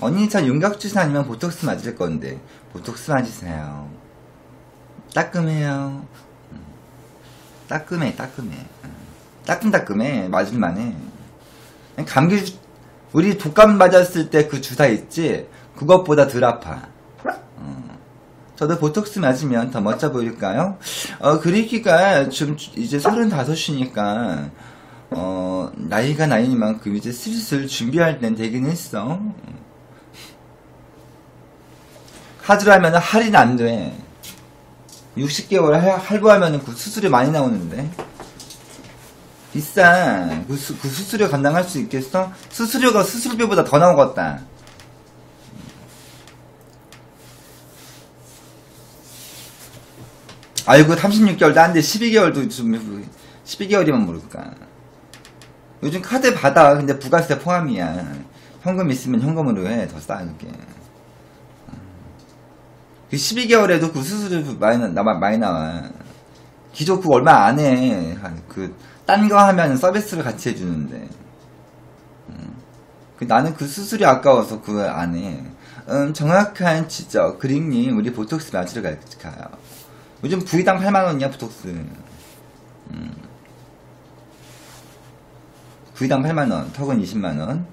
언니 저 윤곽주사 아니면 보톡스 맞을 건데 보톡스 맞으세요. 따끔해요. 따끔해. 따끔따끔해. 맞을만해. 감기 우리 독감 맞았을 때 그 주사 있지? 그것보다 덜 아파. 저도 보톡스 맞으면 더 멋져 보일까요? 그리기가 좀 이제 35이니까 나이가 나이니만큼 이제 슬슬 준비할 땐 되긴 했어. 카드로 하면 할인 안 돼. 60개월 할부하면 그 수수료 많이 나오는데. 비싸. 그 수수료 감당할 수 있겠어? 수수료가 수술비보다 더 나오겠다. 아이고 36개월도 안 돼. 12개월도 좀 12개월이면 모를까. 요즘 카드 받아. 근데 부가세 포함이야. 현금 있으면 현금으로 해. 더 싸 그게. 그 12개월에도 그 수수료 많이 나와. 기존 그거 얼마 안 해. 딴 거 하면 서비스를 같이 해주는데. 나는 그 수수료 아까워서 그거 안 해. 정확한 지적. 그릭님, 우리 보톡스 맞으러 가요. 요즘 부위당 8만원이야, 보톡스. 부위당 8만원, 턱은 20만원.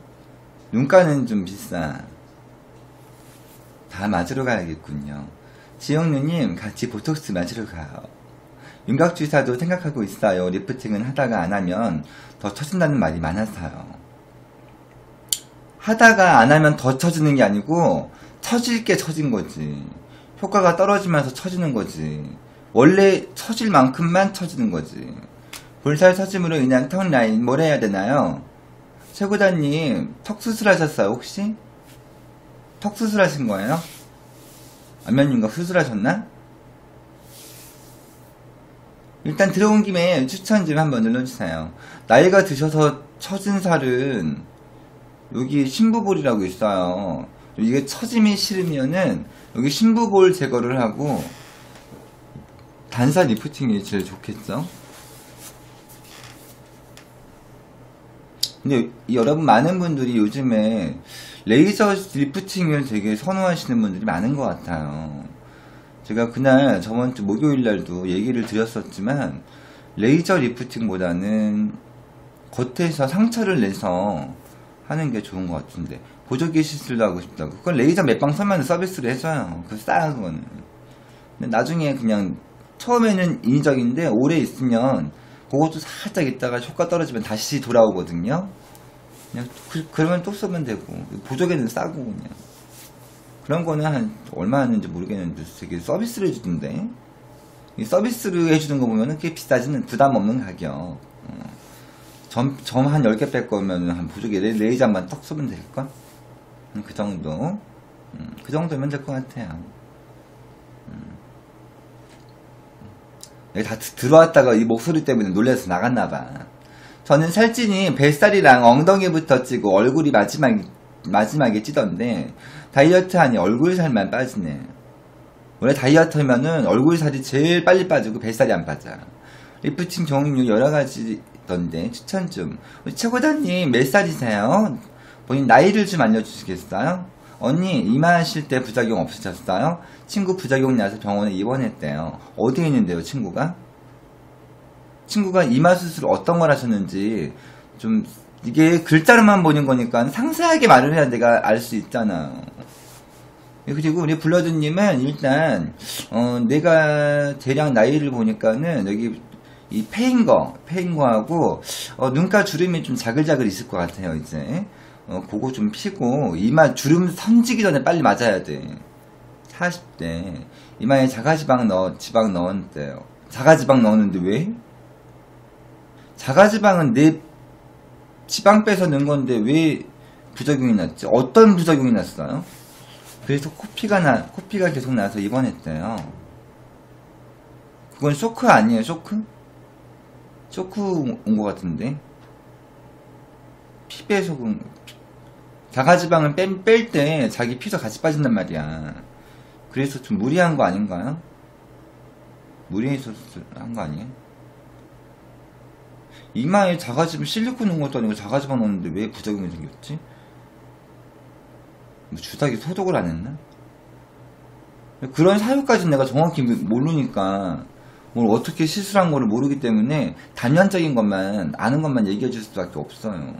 눈가는 좀 비싸. 다 맞으러 가야겠군요. 지영누님, 같이 보톡스 맞으러 가요. 윤곽주사도 생각하고 있어요. 리프팅은 하다가 안 하면 더 처진다는 말이 많아서요. 하다가 안 하면 더 처지는 게 아니고, 처질 게 처진 거지. 효과가 떨어지면서 처지는 거지. 원래 처질 만큼만 처지는 거지. 볼살 처짐으로 인한 턱 라인 뭘 해야 되나요? 최고자님 턱 수술하셨어요 혹시? 턱 수술하신 거예요? 안면윤곽 수술하셨나? 일단 들어온 김에 추천 좀 한번 눌러주세요. 나이가 드셔서 처진 살은 여기 심부볼이라고 있어요. 이게 처짐이 싫으면은 여기 심부볼 제거를 하고 단살 리프팅이 제일 좋겠죠. 근데 여러분 많은 분들이 요즘에 레이저 리프팅을 되게 선호하시는 분들이 많은 것 같아요. 제가 그날 저번 주 목요일날도 얘기를 드렸었지만 레이저 리프팅보다는 겉에서 상처를 내서 하는 게 좋은 것 같은데 보조기 시술도 하고 싶다고. 그건 레이저 몇 방 써면 서비스를 해줘요. 그거 싸요 그거는. 근데 나중에 그냥 처음에는 인위적인데 오래 있으면 그것도 살짝 있다가 효과 떨어지면 다시 돌아오거든요. 그냥 그러면 또 쓰면 되고 보조개는 싸고 그냥 그런 거는 한 얼마 하는지 모르겠는데 되게 서비스를 해주던데. 이 서비스를 해주는 거 보면은 꽤 비싸지는 부담 없는 가격. 점 한 10개 뺄 거면 한 보조개 레이저 한번 턱 쏘면 될까? 그 정도. 그 정도면 될 것 같아요. 여기 다 들어왔다가 이 목소리 때문에 놀라서 나갔나봐. 저는 살찐이 뱃살이랑 엉덩이부터 찌고 얼굴이 마지막에 찌던데 다이어트 하니 얼굴 살만 빠지네. 원래 다이어트면은 얼굴 살이 제일 빨리 빠지고 뱃살이 안 빠져. 리프팅 종류 여러가지던데 추천 좀. 우리 최고자님 몇 살이세요? 본인 나이를 좀 알려주시겠어요? 언니 이마하실 때 부작용 없으셨어요? 친구 부작용 나서 병원에 입원했대요. 어디에 있는데요 친구가? 친구가 이마 수술 어떤 걸 하셨는지 좀 이게 글자로만 보는 거니까 상세하게 말을 해야 내가 알 수 있잖아. 그리고 우리 블러드님은 일단 내가 대략 나이를 보니까는 여기 이 패인 거하고 눈가 주름이 좀 자글자글 있을 것 같아요 이제. 그거 좀 피고 이마 주름 선지기 전에 빨리 맞아야 돼. 40대 이마에 지방 넣었대요. 자가지방 넣었는데 왜? 자가지방은 내 지방 빼서 넣은 건데 왜 부작용이 났지? 어떤 부작용이 났어요? 그래서 코피가 계속 나서 입원했대요. 그건 쇼크 아니에요? 쇼크 온 것 같은데. 피 빼서 자가지방을 뺄 때 자기 피도 같이 빠진단 말이야. 그래서 좀 무리한 거 아닌가요? 무리해서 한 거 아니에요? 이마에 자가지방 실리콘 넣은 것도 아니고 자가지방 넣었는데 왜 부작용이 생겼지? 뭐 주사기 소독을 안 했나? 그런 사유까지는 내가 정확히 모르니까 뭘 어떻게 시술한 거를 모르기 때문에 단면적인 것만 아는 것만 얘기해 줄 수밖에 없어요.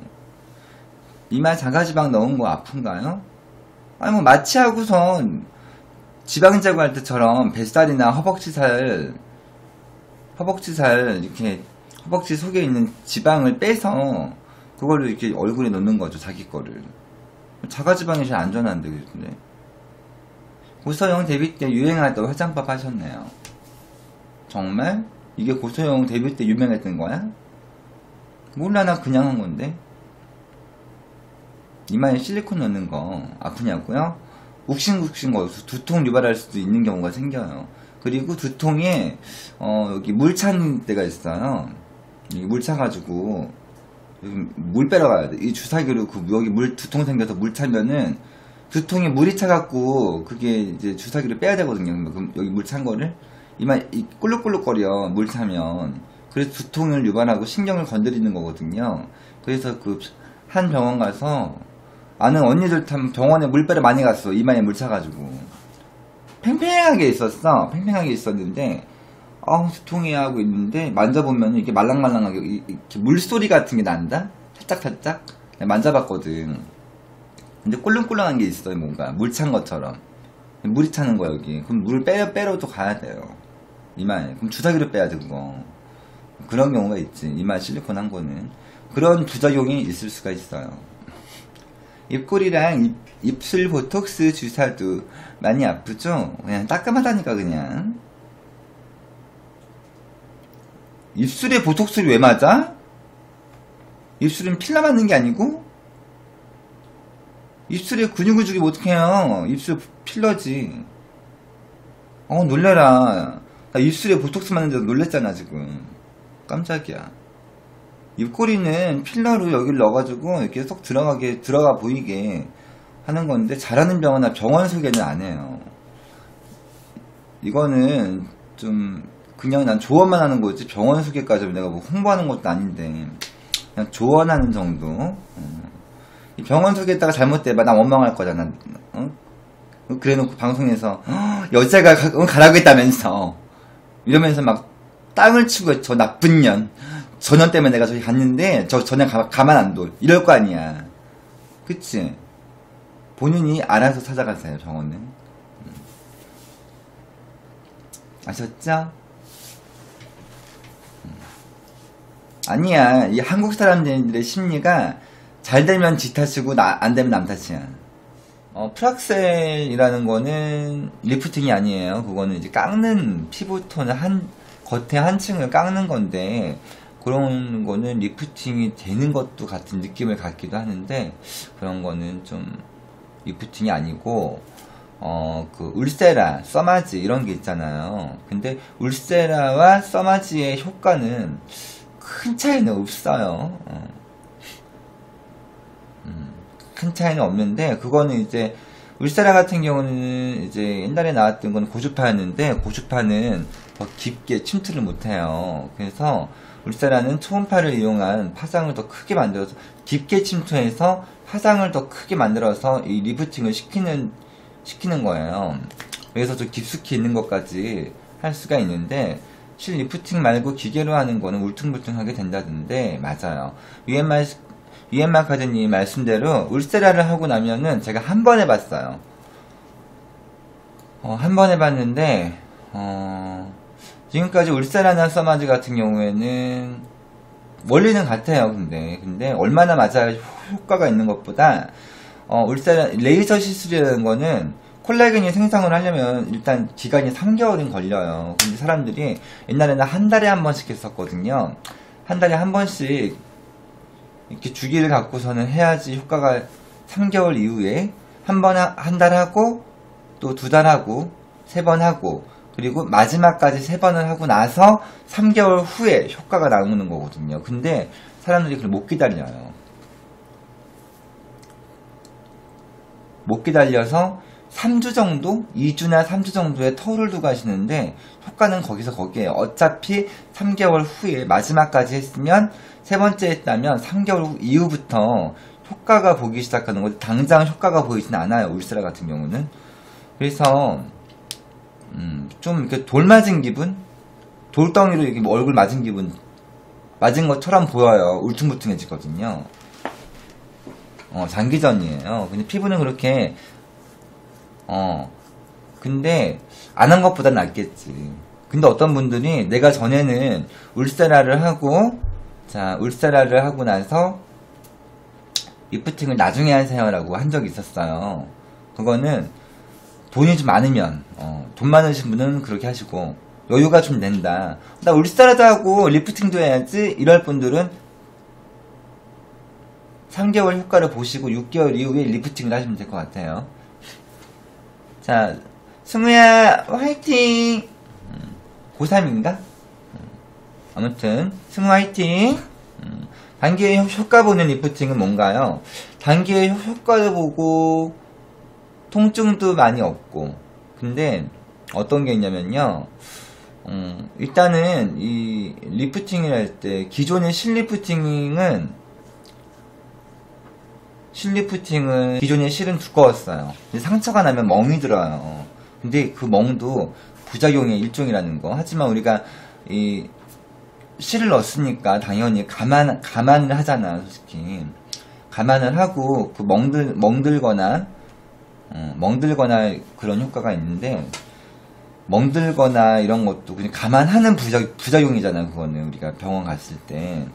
이마 자가지방 넣은 거 아픈가요? 아니 뭐 마취하고선 지방 제거할 때처럼 뱃살이나 허벅지살 이렇게 허벅지 속에 있는 지방을 빼서 그걸로 이렇게 얼굴에 넣는 거죠. 자기 거를. 자가지방이 제일 안전한데. 근데 고서영 데뷔 때 유행하던 화장법 하셨네요. 정말? 이게 고서영 데뷔 때 유명했던 거야? 몰라, 나 그냥 한 건데. 이마에 실리콘 넣는 거 아프냐고요? 욱신욱신 거여서 두통 유발할 수도 있는 경우가 생겨요. 그리고 두통에 여기 물 찬 데가 있어요. 물 차가지고 물 빼러 가야 돼. 이 주사기로 여기 두통 생겨서 물 차면은 두통에 물이 차갖고 그게 이제 주사기를 빼야 되거든요. 그럼 여기 물 찬 거를 꿀룩꿀룩거려 물 차면. 그래서 두통을 유발하고 신경을 건드리는 거거든요. 그래서 한 병원 가서 아는 언니들 병원에 물 빼러 많이 갔어. 이마에 물 차가지고 팽팽하게 있었는데 두통이 하고 있는데 만져보면 이렇게 말랑말랑하게 이렇게 물소리 같은 게 난다? 살짝 만져봤거든. 근데 꿀렁꿀렁한 게 있어요. 뭔가 물 찬 것처럼 물이 차는 거야 여기. 그럼 물을 빼러 또 가야 돼요. 이마에. 그럼 주사기로 빼야 돼 그거. 그런 경우가 있지. 이마 실리콘 한 거는 그런 부작용이 있을 수가 있어요. 입꼬리랑 입술 보톡스 주사도 많이 아프죠? 그냥 따끔하다니까 그냥. 입술에 보톡스를 왜 맞아? 입술은 필러 맞는 게 아니고? 입술에 근육을 주기면 어떡해요? 입술 필러지. 놀래라. 나 입술에 보톡스 맞는데도 놀랬잖아 지금. 깜짝이야. 입꼬리는 필러로 여기를 넣어가지고 이렇게 쏙 들어가 보이게 하는 건데, 잘하는 병원이나 병원 소개는 안 해요. 이거는 좀 그냥 난 조언만 하는 거지 병원 소개까지 내가 뭐 홍보하는 것도 아닌데 그냥 조언하는 정도. 이 병원 소개했다가 잘못돼봐 나 원망할 거잖아. 그래놓고 방송에서 여자가 가라고 했다면서 이러면서 막 땅을 치고 저 나쁜 년 저년 때문에 내가 저기 갔는데 저년 가만 안 둬 이럴 거 아니야. 그치? 본인이 알아서 찾아가세요 병원은. 아셨죠? 아니야. 이 한국 사람들의 심리가 잘 되면 지 탓이고 안 되면 남 탓이야. 프락셀이라는 거는 리프팅이 아니에요. 그거는 이제 깎는 피부톤을 겉에 한 층을 깎는 건데, 그런 거는 리프팅이 되는 것도 같은 느낌을 갖기도 하는데, 그런 거는 좀 리프팅이 아니고, 울세라, 써마지 이런 게 있잖아요. 근데 울세라와 써마지의 효과는 큰 차이는 없어요. 큰 차이는 없는데, 그거는 이제 울세라 같은 경우는 이제 옛날에 나왔던 건 고주파였는데, 고주파는 더 깊게 침투를 못해요. 그래서 울세라는 초음파를 이용한 파장을 더 크게 만들어서 깊게 침투해서 파장을 더 크게 만들어서 이 리프팅을 시키는 거예요. 그래서 좀 깊숙이 있는 것까지 할 수가 있는데, 실 리프팅 말고 기계로 하는 거는 울퉁불퉁하게 된다던데, 맞아요. 유엔마 카드님 말씀대로 울세라를 하고 나면은 제가 한 번 해봤어요. 한 번 해봤는데, 지금까지 울세라나 써마지 같은 경우에는 원리는 같아요. 근데 얼마나 맞아 효과가 있는 것보다 울세라 레이저 시술이라는 거는 콜라겐이 생성을 하려면 일단 기간이 3개월은 걸려요. 근데 사람들이 옛날에는 한 달에 한 번씩 했었거든요. 한 달에 한 번씩 이렇게 주기를 갖고서는 해야지 효과가 3개월 이후에 한 달 하고 또 2달 하고 3번 하고 그리고 마지막까지 3번을 하고 나서 3개월 후에 효과가 나오는 거거든요. 근데 사람들이 그걸 못 기다려요. 못 기다려서 3주 정도? 2주나 3주 정도의 터울을 두고 하시는데 효과는 거기에요. 어차피 3개월 후에 마지막까지 했으면, 세 번째 했다면 3개월 이후부터 효과가 보기 시작하는 거지 당장 효과가 보이진 않아요. 울세라 같은 경우는. 그래서 좀 이렇게 돌 맞은 기분? 돌덩이로 이렇게 뭐 얼굴 맞은 기분 맞은 것처럼 보여요. 울퉁불퉁해지거든요. 장기전이에요. 근데 피부는 그렇게 근데 안 한 것보단 낫겠지. 근데 어떤 분들이 내가 전에는 울세라를 하고 울세라를 하고 나서 리프팅을 나중에 하세요라고 한 적이 있었어요. 그거는 돈이 좀 많으면 돈 많으신 분은 그렇게 하시고 여유가 좀 된다. 나 울세라도 하고 리프팅도 해야지 이럴 분들은 3개월 효과를 보시고 6개월 이후에 리프팅을 하시면 될 것 같아요. 자, 승우야 화이팅! 고3인가? 아무튼 승우 화이팅! 단기의 효과 보는 리프팅은 뭔가요? 단기의 효과도 보고 통증도 많이 없고 근데 어떤 게 있냐면요. 일단은 이 리프팅을 할 때 기존의 실리프팅은 기존의 실은 두꺼웠어요. 근데 상처가 나면 멍이 들어요. 근데 그 멍도 부작용의 일종이라는 거. 하지만 우리가 이 실을 넣었으니까 당연히 감안을 하잖아, 솔직히. 감안을 하고 그 멍들거나 그런 효과가 있는데 멍들거나 이런 것도 그냥 감안하는 부작용이잖아. 그거는 우리가 병원 갔을 때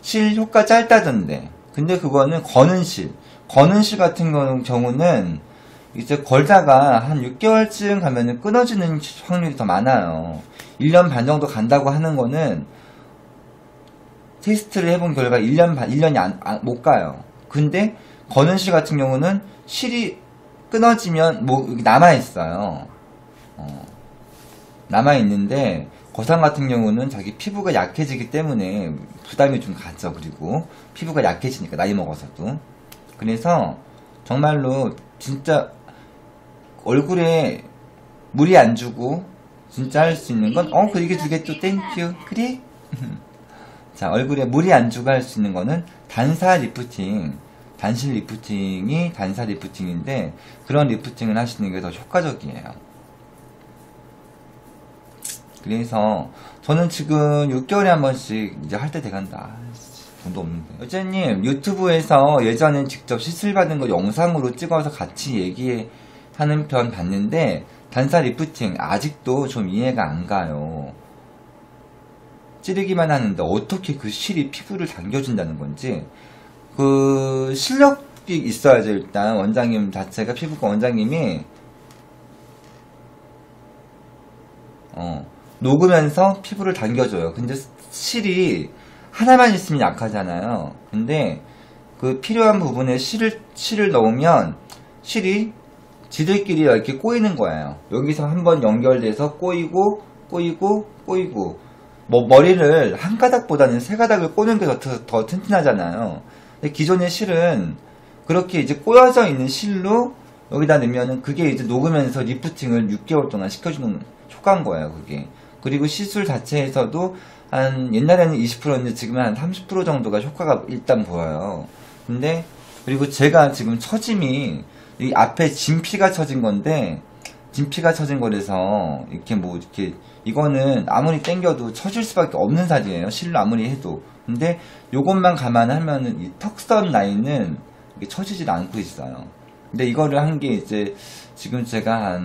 실 효과 짧다던데. 근데 그거는 거는 실 같은 경우는 이제 걸다가 한 6개월쯤 가면은 끊어지는 확률이 더 많아요. 1년 반 정도 간다고 하는 거는 테스트를 해본 결과 1년이 못 가요. 근데 거는 실 같은 경우는 실이 끊어지면 남아있어요. 남아있는데 거상 같은 경우는 자기 피부가 약해지기 때문에 부담이 좀 가죠. 그리고 피부가 약해지니까 나이 먹어서도. 그래서 정말로 진짜 얼굴에 무리 안 주고 진짜 할 수 있는 건 이게 두 개 또 땡큐 그래? 자, 얼굴에 무리 안 주고 할 수 있는 거는 단사 리프팅. 단실 리프팅이 단사 리프팅인데 그런 리프팅을 하시는 게 더 효과적이에요. 그래서 저는 지금 6개월에 한 번씩 이제 할 때 돼간다. 돈도 없는데. 어제님 유튜브에서 예전엔 직접 시술 받은 거 영상으로 찍어서 같이 얘기하는 편 봤는데 단사 리프팅 아직도 좀 이해가 안 가요. 찌르기만 하는데 어떻게 그 실이 피부를 당겨준다는 건지 그 실력이 있어야죠. 일단 원장님 자체가 피부과 원장님이 녹으면서 피부를 당겨줘요. 근데 실이 하나만 있으면 약하잖아요. 근데 그 필요한 부분에 실을 넣으면 실이 지들끼리 이렇게 꼬이는 거예요. 여기서 한번 연결돼서 꼬이고 뭐 머리를 한 가닥보다는 세 가닥을 꼬는 게 더 튼튼하잖아요. 근데 기존의 실은 그렇게 이제 꼬여져 있는 실로 여기다 넣으면은 그게 이제 녹으면서 리프팅을 6개월 동안 시켜주는 효과인 거예요, 그게. 그리고 시술 자체에서도 한 옛날에는 20%였는데 지금은 한 30% 정도가 효과가 일단 보여요. 근데 그리고 제가 지금 처짐이 이 앞에 진피가 처진 건데 진피가 처진 거라서 이렇게 이거는 아무리 당겨도 처질 수밖에 없는 살이에요. 실로 아무리 해도. 근데 요것만 감안하면은 이 턱선 라인은 이게 처지질 않고 있어요. 근데 이거를 한 게 이제 지금 제가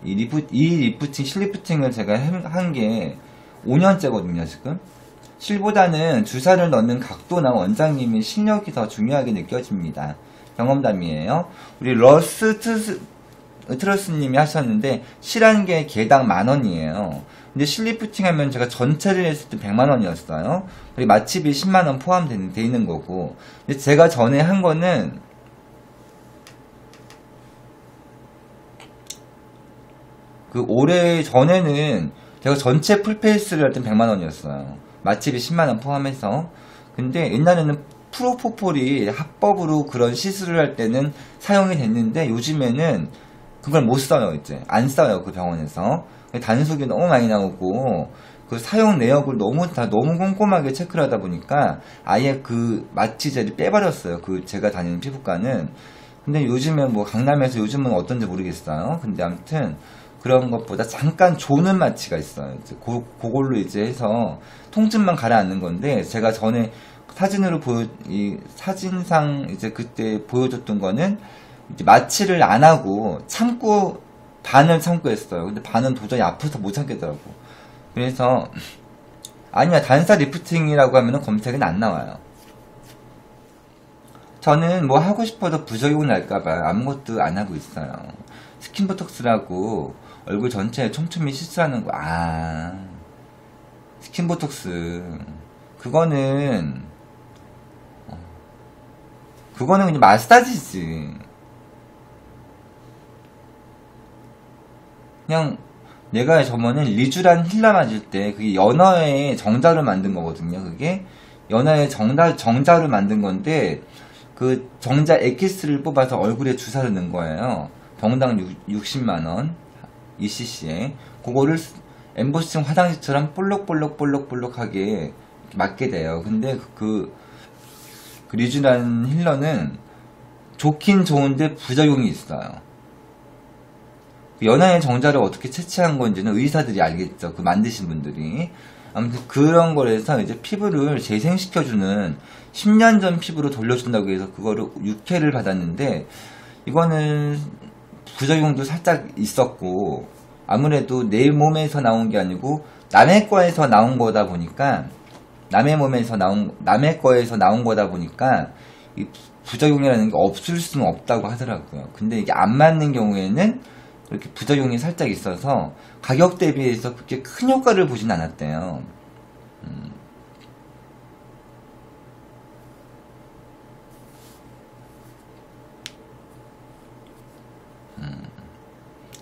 실 리프팅을 제가 한 게 5년째거든요, 지금. 실보다는 주사를 넣는 각도나 원장님의 실력이 더 중요하게 느껴집니다. 경험담이에요. 우리 트러스님이 하셨는데, 실한 게 개당 10,000원이에요. 근데 실 리프팅 하면 제가 전체를 했을 때 100만원이었어요. 그리고 마취비 10만원 포함되어 있는 거고. 근데 제가 전에 한 거는, 올해 전에는 제가 전체 풀페이스를 할 땐 100만원이었어요. 마취비 10만원 포함해서. 근데 옛날에는 프로포폴이 합법으로 그런 시술을 할 때는 사용이 됐는데 요즘에는 그걸 못 써요, 이제. 안 써요, 그 병원에서. 단속이 너무 많이 나오고 그 사용 내역을 너무 꼼꼼하게 체크를 하다 보니까 아예 그 마취제를 빼버렸어요. 그 제가 다니는 피부과는. 근데 요즘에 뭐 강남에서 요즘은 어떤지 모르겠어요. 근데 아무튼 그런 것보다 잠깐 조는 마취가 있어요. 이제 그걸로 이제 해서 통증만 가라앉는 건데, 제가 전에 사진으로 이 사진상 이제 그때 보여줬던 거는 이제 마취를 안 하고 반을 참고 했어요. 근데 반은 도저히 아파서 못 참겠더라고. 그래서 아니야, 단사 리프팅이라고 하면 검색은 안 나와요. 저는 뭐 하고 싶어도 부작용 날까봐 아무것도 안 하고 있어요. 스킨보톡스라고 얼굴 전체에 촘촘히 시술하는 거. 스킨보톡스 그거는 그냥 마사지지. 그냥 내가 저번에 리쥬란 힐라 맞을 때 그게 연어의 정자로 만든 거거든요. 그게 연어의 정자로 만든 건데, 그 정자 엑기스를 뽑아서 얼굴에 주사를 넣은 거예요. 병당 60만원 2cc에 그거를 엠보싱 화장지처럼 볼록볼록하게 맞게 돼요. 근데 그 리쥬란 힐러는 좋긴 좋은데 부작용이 있어요. 연하의 정자를 어떻게 채취한 건지는 의사들이 알겠죠. 그 만드신 분들이. 아무튼 그런 거에서 이제 피부를 재생시켜주는 10년 전 피부로 돌려준다고 해서 그거를 6회를 받았는데, 이거는 부작용도 살짝 있었고, 아무래도 내 몸에서 나온 게 아니고 남의 거에서 나온 거다 보니까, 남의 거에서 나온 거다 보니까 이 부작용이라는 게 없을 수는 없다고 하더라고요. 근데 이게 안 맞는 경우에는 이렇게 부작용이 살짝 있어서 가격 대비해서 그렇게 큰 효과를 보진 않았대요.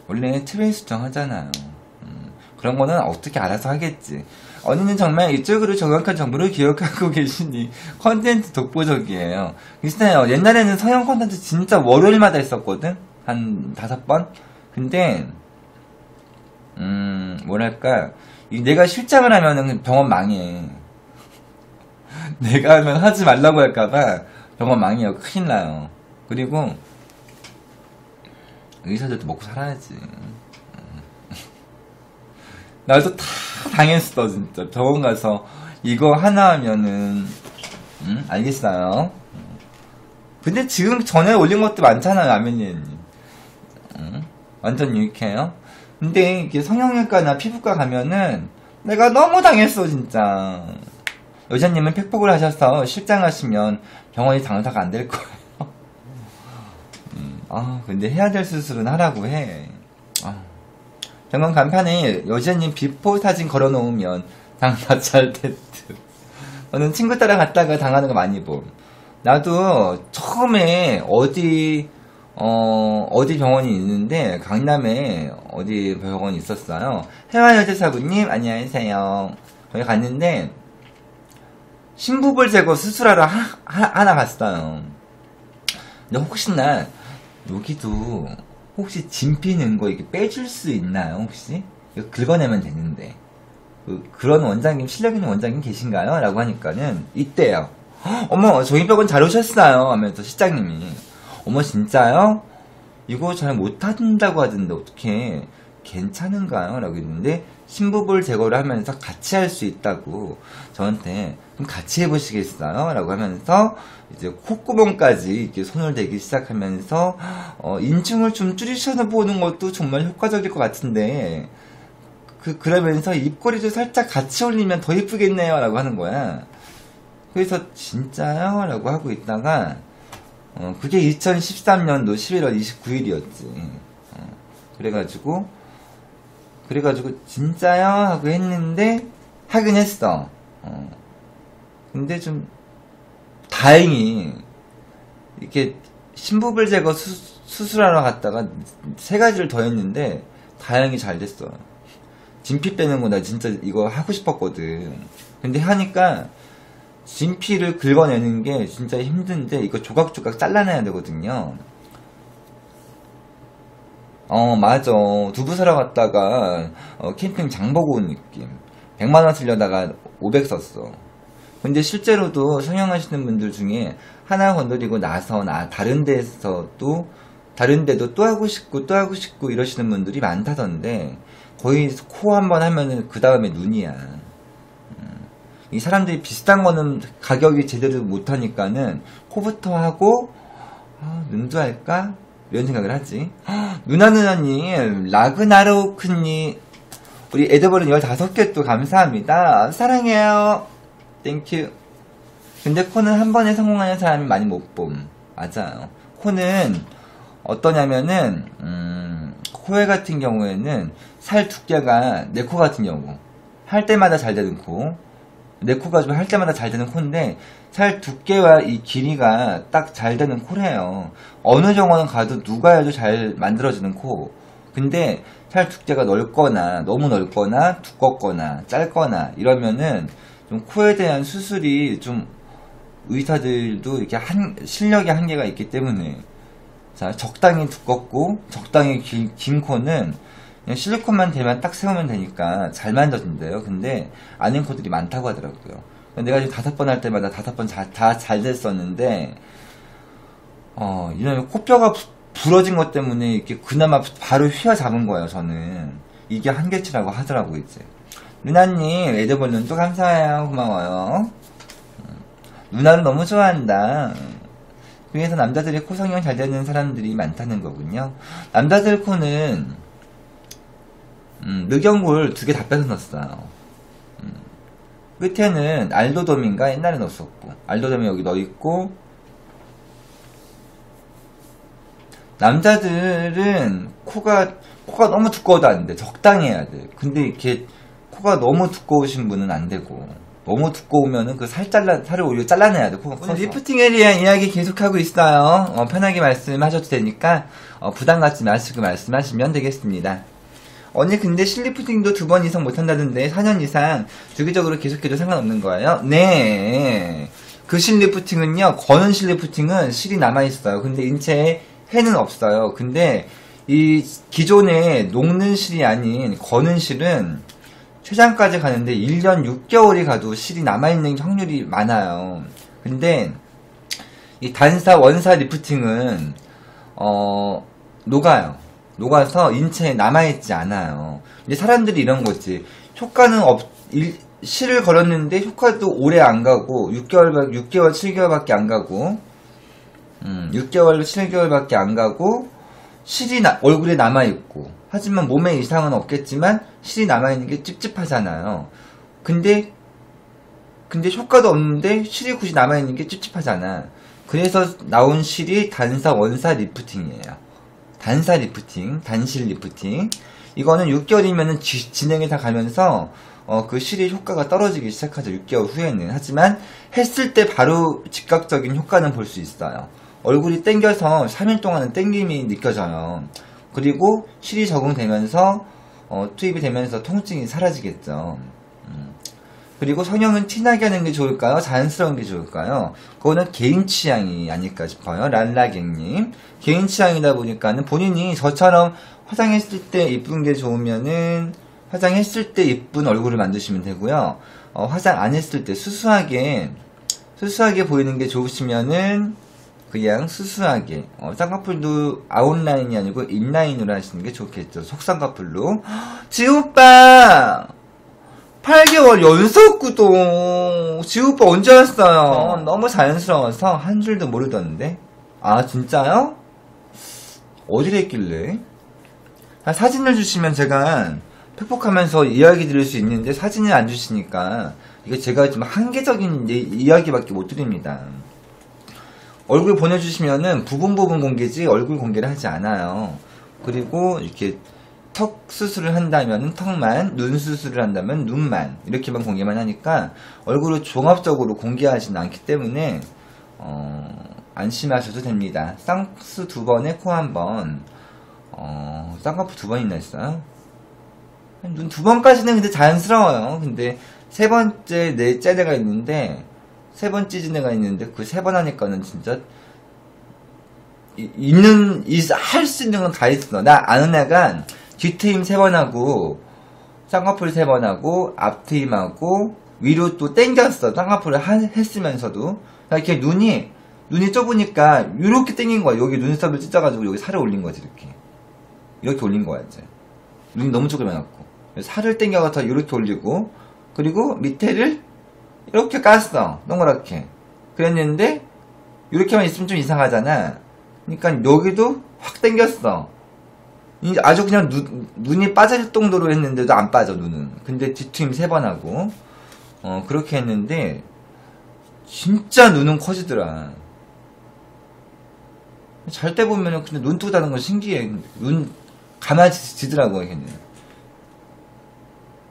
원래 트레이 수정하잖아요. 그런 거는 어떻게 알아서 하겠지. 언니는 정말 이쪽으로 정확한 정보를 기억하고 계시니 컨텐츠 독보적이에요. 비슷해요. 옛날에는 서양 컨텐츠 진짜 월요일마다 했었거든? 한 5번? 근데 뭐랄까, 내가 실장을 하면은 병원 망해. 내가 하면 하지 말라고 할까봐 병원 망해요. 큰일 나요. 그리고 의사들도 먹고 살아야지. 나도 다 당했어. 진짜 병원 가서 이거 하나 하면은 알겠어요. 근데 지금 전에 올린 것도 많잖아요. 아멘님. 완전 유익해요. 근데 이게 성형외과나 피부과 가면은 내가 너무 당했어 진짜. 여자님은 팩폭을 하셔서 실장하시면 병원이 장사가 안 될 거예요. 근데 해야 될 수술은 하라고 해. 병원 간판에 여자님 비포 사진 걸어놓으면 장사 잘 됐듯. 저는 친구 따라 갔다가 당하는 거 많이 봄. 나도 처음에 어디 병원이 있는데, 강남에 어디 병원이 있었어요. 해화여자사부님, 안녕하세요. 거기 갔는데, 신부볼 제거 수술하러 하나 갔어요. 근데 혹시나, 여기도, 혹시 진피는 거 이렇게 빼줄 수 있나요, 혹시? 이거 긁어내면 되는데. 그런 원장님, 실력 있는 원장님 계신가요? 라고 하니까는, 있대요. 어머, 저희 병원 잘 오셨어요. 하면서 실장님이. 어머, 진짜요? 이거 잘 못한다고 하던데 어떻게 괜찮은가요? 라고 했는데, 신부볼 제거를 하면서 같이 할 수 있다고 저한테 그럼 같이 해보시겠어요? 라고 하면서 이제 콧구멍까지 이렇게 손을 대기 시작하면서 인중을 좀 줄이셔보는 것도 정말 효과적일 것 같은데, 그러면서 입꼬리도 살짝 같이 올리면 더 이쁘겠네요. 라고 하는 거야. 그래서 진짜요? 라고 하고 있다가 그게 2013년도 11월 29일이었지. 그래가지고 진짜요? 하고 했는데 하긴 했어. 근데 좀 다행히 이렇게 신부불 제거 수술하러 갔다가 3가지를 더 했는데 다행히 잘 됐어. 진피 빼는 거 나 진짜 이거 하고 싶었거든. 근데 하니까 진피를 긁어내는 게 진짜 힘든데 이거 조각조각 잘라내야 되거든요. 맞아. 두부 사러 갔다가 캠핑 장 보고 온 느낌. 100만원 쓰려다가 500 썼어. 근데 실제로도 성형하시는 분들 중에 하나 건드리고 나서 다른 데도 또 하고 싶고 또 하고 싶고 이러시는 분들이 많다던데, 거의 코 한 번 하면은 그 다음에 눈이야. 이 사람들이 비슷한 거는 가격이 제대로 못하니까는 코부터 하고 눈도 할까? 이런 생각을 하지. 누나님, 라그나로크님, 우리 에드버른 15개 또 감사합니다. 사랑해요. 땡큐. 근데 코는 한 번에 성공하는 사람이 많이 못 봄. 맞아요. 코는 어떠냐면은, 코에 같은 경우에는 살 두께가, 내 코 같은 경우, 할 때마다 잘 되는 코, 내 코가 좀 할 때마다 잘 되는 코인데, 살 두께와 이 길이가 딱 잘 되는 코래요. 어느 정원은 가도 누가 해도 잘 만들어지는 코. 근데 살 두께가 넓거나 너무 넓거나 두껍거나 짧거나 이러면은 좀 코에 대한 수술이 좀, 의사들도 이렇게 실력의 한계가 있기 때문에, 자, 적당히 두껍고 적당히 긴 코는 그냥 실리콘만 대면 딱 세우면 되니까 잘 만져진대요. 근데 아닌 코들이 많다고 하더라고요. 내가 지금 5번 할 때마다 5번 다 잘 됐었는데, 이런 코뼈가 부러진 것 때문에 이렇게 그나마 바로 휘어잡은 거예요, 저는. 이게 한계치라고 하더라고, 이제. 누나님, 에드벌룬 또 감사해요. 고마워요. 누나를 너무 좋아한다. 그래서 남자들이 코 성형 잘 되는 사람들이 많다는 거군요. 남자들 코는, 늑연골 2개 다 빼서 넣었어요. 끝에는 알도돔인가 옛날에 넣었었고, 알도돔이 여기 넣어있고, 남자들은 코가 너무 두꺼워도 안 돼. 적당히 해야 돼. 근데 이렇게 코가 너무 두꺼우신 분은 안 되고, 너무 두꺼우면은 그 살을 오히려 잘라내야 돼. 코가 커서. 리프팅에 대한 이야기 계속하고 있어요. 편하게 말씀하셔도 되니까 부담 갖지 마시고 말씀하시면 되겠습니다. 언니 근데 실리프팅도 2번 이상 못한다던데 4년 이상 주기적으로 계속해도 상관없는 거예요? 네. 그 실리프팅은요, 거는 실리프팅은 실이 남아있어요. 근데 인체에 해는 없어요. 근데 이 기존의 녹는 실이 아닌 거는 실은 췌장까지 가는데 1년 6개월이 가도 실이 남아있는 확률이 많아요. 근데 이 단사 원사 리프팅은 녹아서 인체에 남아있지 않아요. 근데 사람들이 이런 거지. 효과는 실을 걸었는데 효과도 오래 안 가고 6개월, 7개월밖에 안 가고 6개월, 7개월밖에 안 가고 실이 얼굴에 남아있고, 하지만 몸에 이상은 없겠지만 실이 남아있는 게 찝찝하잖아요. 근데 효과도 없는데 실이 굳이 남아있는 게 찝찝하잖아. 그래서 나온 실이 단사 원사 리프팅이에요. 단사 리프팅, 단실 리프팅. 이거는 6개월이면은 진행이 다 가면서 그 실의 효과가 떨어지기 시작하죠. 6개월 후에는. 하지만 했을 때 바로 즉각적인 효과는 볼 수 있어요. 얼굴이 땡겨서 3일 동안은 땡김이 느껴져요. 그리고 실이 적응되면서 투입이 되면서 통증이 사라지겠죠. 그리고 성형은 티나게 하는 게 좋을까요? 자연스러운 게 좋을까요? 그거는 개인 취향이 아닐까 싶어요. 랄라갱님. 개인 취향이다 보니까는 본인이 저처럼 화장했을 때 이쁜 게 좋으면은 화장했을 때 이쁜 얼굴을 만드시면 되고요. 화장 안 했을 때 수수하게 보이는 게 좋으시면은 그냥 수수하게 쌍꺼풀도 아웃라인이 아니고 인라인으로 하시는 게 좋겠죠. 속쌍꺼풀로. 지오빠 8개월 연속 구독. 지오빠 언제 왔어요? 너무 자연스러워서 한 줄도 모르던데. 아 진짜요? 어디를 했길래? 사진을 주시면 제가 팩폭하면서 이야기 드릴 수 있는데 사진을 안 주시니까 이게 제가 좀 한계적인 이야기밖에 못 드립니다. 얼굴 보내주시면은 부분 공개지 얼굴 공개를 하지 않아요. 그리고 이렇게 턱 수술을 한다면 턱만, 눈 수술을 한다면 눈만, 이렇게만 공개만 하니까 얼굴을 종합적으로 공개하지는 않기 때문에 안심하셔도 됩니다. 쌍수 2번에 코 1번, 쌍꺼풀 2번이나 했어요. 눈 2번까지는 근데 자연스러워요. 근데 3번째 내 째내가 있는데, 3번 찌진 애가 있는데 그 3번 하니까는 진짜 할 수 있는 건 다 있어. 나 아는 애가 뒤트임 3번 하고, 쌍꺼풀 3번 하고, 앞트임 하고, 위로 또 땡겼어. 쌍꺼풀을 했으면서도. 이렇게 눈이 좁으니까, 이렇게 땡긴 거야. 여기 눈썹을 찢어가지고, 여기 살을 올린 거지, 이렇게. 이렇게 올린 거야, 이제. 눈이 너무 조그매갖고. 살을 땡겨가서 이렇게 올리고, 그리고 밑에를 이렇게 깠어. 동그랗게. 그랬는데, 이렇게만 있으면 좀 이상하잖아. 그러니까 여기도 확 땡겼어. 아주 그냥 눈이 빠질 정도로 했는데도 안 빠져, 눈은. 근데 뒤트임 3번 하고, 그렇게 했는데, 진짜 눈은 커지더라. 잘 때 보면은 그냥 눈 뜨고 자는 건 신기해. 눈 감아지더라고, 걔는.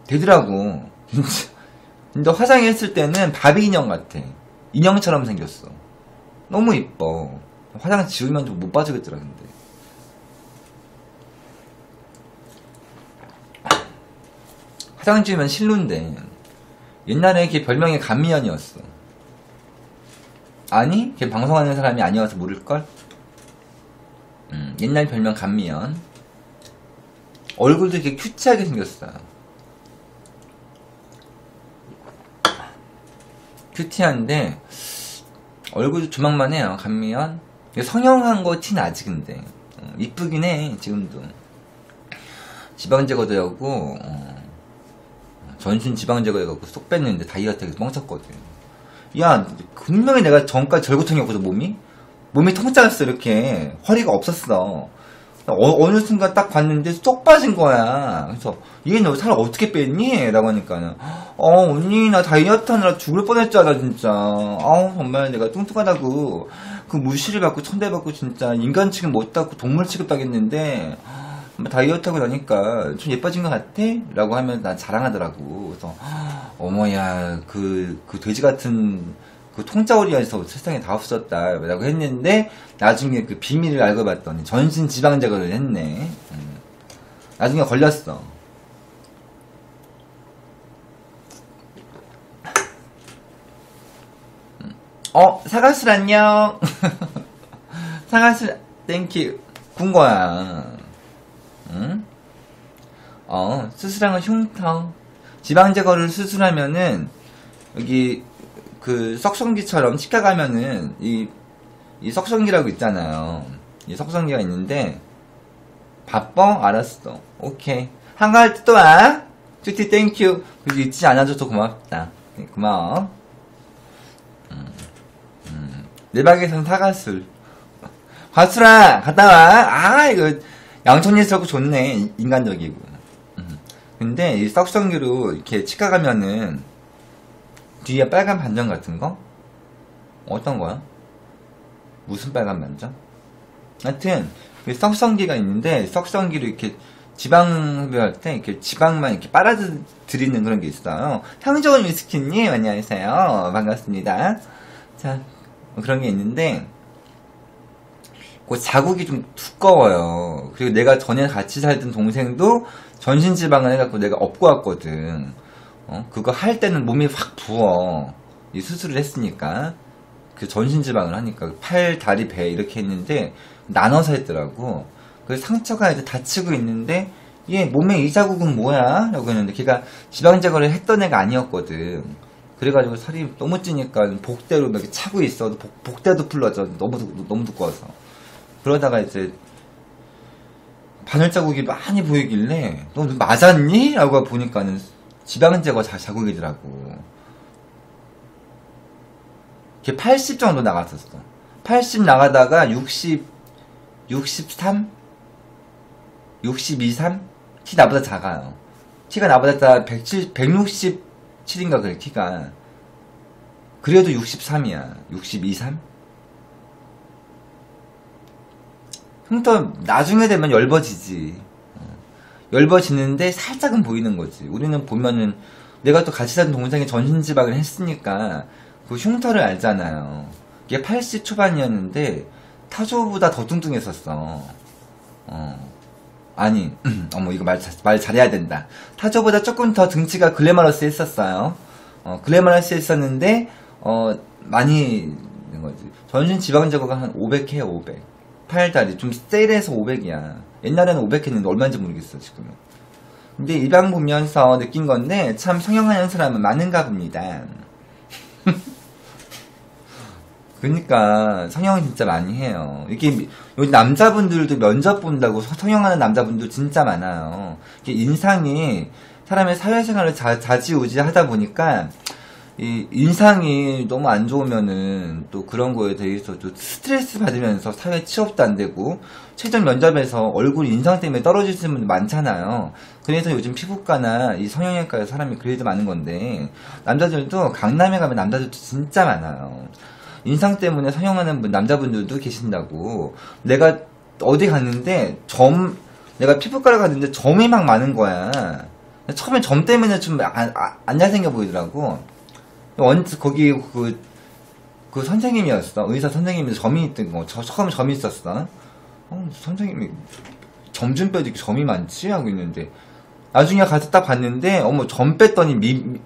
되더라고. 진짜. 근데 화장했을 때는 바비 인형 같아. 인형처럼 생겼어. 너무 이뻐. 화장 지우면 좀 못 빠지겠더라, 근데. 화장 지우면 실루인데, 옛날에 걔 별명이 감미연이었어. 아니? 걔 방송하는 사람이 아니어서 모를걸? 옛날 별명 감미연. 얼굴도 이렇게 큐티하게 생겼어. 큐티한데, 얼굴도 조망만해요. 감미연. 성형한 거 티 나지 근데. 이쁘긴 해 지금도. 지방 제거도 하고 전신 지방 제거해갖고 쏙 뺐는데 다이어트에서 뻥쳤거든. 야 분명히 내가 전까지 절구통이었거든. 몸이 통짜였어. 이렇게 허리가 없었어. 어느 순간 딱 봤는데 쏙 빠진 거야. 그래서 얘 너 살 어떻게 뺐니? 라고 하니까 언니 나 다이어트 하느라 죽을 뻔했잖아 진짜. 정말 내가 뚱뚱하다고 그 무시를 받고 천대받고 진짜 인간 취급 못하고 동물 취급당했는데 다이어트하고 나니까 좀 예뻐진 것 같아? 라고 하면 난 자랑하더라고. 그래서 어머야 그 돼지 같은 그 통짜오리에서 세상에 다 없었다 라고 했는데 나중에 그 비밀을 알고 봤더니 전신 지방 제거를 했네. 나중에 걸렸어. 사과술 안녕. 사과술 땡큐. 군 거야. 응? 수술한 건 흉터. 지방 제거를 수술하면은 여기 그 석성기처럼 치과 가면은 이 석성기라고 있잖아요. 이 석성기가 있는데 바빠? 알았어. 오케이. 한가할 때 또 와. 큐티 땡큐. 그래도 잊지 않아줘서 고맙다. 네, 고마워. 내 방에선 사과술. 과술아 갔다 와. 이거 양천리스럽고 좋네. 인간적이고. 근데 이 석성기로 이렇게 치과 가면은 뒤에 빨간 반점 같은 거? 어떤 거야? 무슨 빨간 반점? 하여튼 석성기가 있는데 석성기로 이렇게 지방 흡입할 때 이렇게 지방만 이렇게 빨아들이는 그런 게 있어요. 향좋은 위스키님 안녕하세요. 반갑습니다. 자 그런 게 있는데 그 자국이 좀 두꺼워요. 그리고 내가 전에 같이 살던 동생도 전신지방을 해갖고 내가 업고 왔거든. 그거 할 때는 몸이 확 부어. 이 수술을 했으니까. 그 전신지방을 하니까. 팔, 다리, 배 이렇게 했는데 나눠서 했더라고. 그래서 상처가 이제 다치고 있는데 얘 몸에 이 자국은 뭐야? 라고 했는데 걔가 지방 제거를 했던 애가 아니었거든. 그래가지고 살이 너무 찌니까 복대로 이렇게 차고 있어도 복대도 풀러져. 너무 두꺼워서. 그러다가 이제 바늘 자국이 많이 보이길래 너 맞았니? 라고 보니까는 지방 제거 자국이더라고. 걔 80 정도 나갔었어. 80 나가다가 63? 62, 3? 키 나보다 작아요. 키가 나보다 167인가 그래, 키가. 그래도 63이야. 62, 3? 흉터 나중에 되면 엷어지지. 엷어지는데 살짝은 보이는 거지. 우리는 보면은 내가 또 같이 사는 동생이 전신지방을 했으니까 그 흉터를 알잖아요. 이게 80 초반이었는데 타조보다 더 뚱뚱했었어. 아니 어머 이거 말 잘해야 된다. 타조보다 조금 더 등치가 글래머러스 했었어요. 글래머러스 했었는데 많이 된 거지. 전신 지방 제거가 한 500 해요. 500. 팔다리 좀 세일해서 500이야. 옛날에는 500 했는데 얼마인지 모르겠어 지금은. 근데 이 방 보면서 느낀 건데 참 성형하는 사람은 많은가 봅니다. 그러니까 성형을 진짜 많이 해요. 이게 요즘 남자분들도 면접 본다고 성형하는 남자분들 진짜 많아요. 이게 인상이 사람의 사회생활을 자지우지 하다 보니까 이 인상이 너무 안 좋으면은 또 그런 거에 대해서 또 스트레스 받으면서 사회 취업도 안 되고 최종 면접에서 얼굴 인상 때문에 떨어지시는 분들 많잖아요. 그래서 요즘 피부과나 이 성형외과에 사람이 그래도 많은 건데 남자들도 강남에 가면 남자들도 진짜 많아요. 인상 때문에 성형하는 남자분들도 계신다고. 내가 어디 갔는데 내가 피부과를 갔는데 점이 막 많은 거야. 처음에 점 때문에 좀 안 잘생겨 보이더라고. 거기 그 선생님이었어. 의사 선생님이 점이 있던 거. 처음에 점이 있었어. 선생님이 점 좀 빼도 이렇게 점이 많지? 하고 있는데 나중에 가서 딱 봤는데 어머 점 뺐더니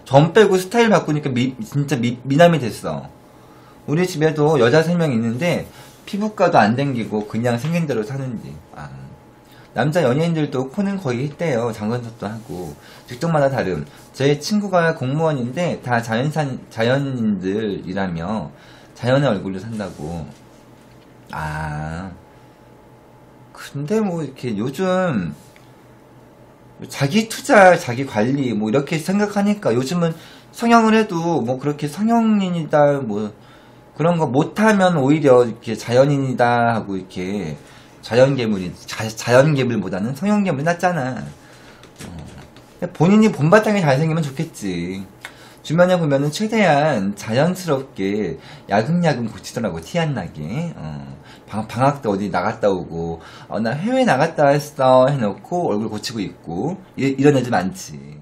점 빼고 스타일 바꾸니까 진짜 미남이 됐어. 우리 집에도 여자 3명 있는데 피부과도 안 댕기고 그냥 생긴 대로 사는지. 남자 연예인들도 코는 거의 했대요. 장건석도 하고. 직종마다 다름. 제 친구가 공무원인데 다 자연인들이라며 자연의 얼굴로 산다고. 근데 뭐 이렇게 요즘 자기 투자, 자기 관리 뭐 이렇게 생각하니까 요즘은 성형을 해도 뭐 그렇게 성형인이다 뭐 그런 거 못하면 오히려 이렇게 자연인이다 하고 이렇게 자연괴물보다는 성형괴물이 낫잖아. 본인이 본바탕에 잘생기면 좋겠지. 주변에 보면은 최대한 자연스럽게 야금야금 고치더라고. 티 안 나게. 방학 때 어디 나갔다 오고 나 해외 나갔다 왔어 해놓고 얼굴 고치고 있고 이런 애들 많지.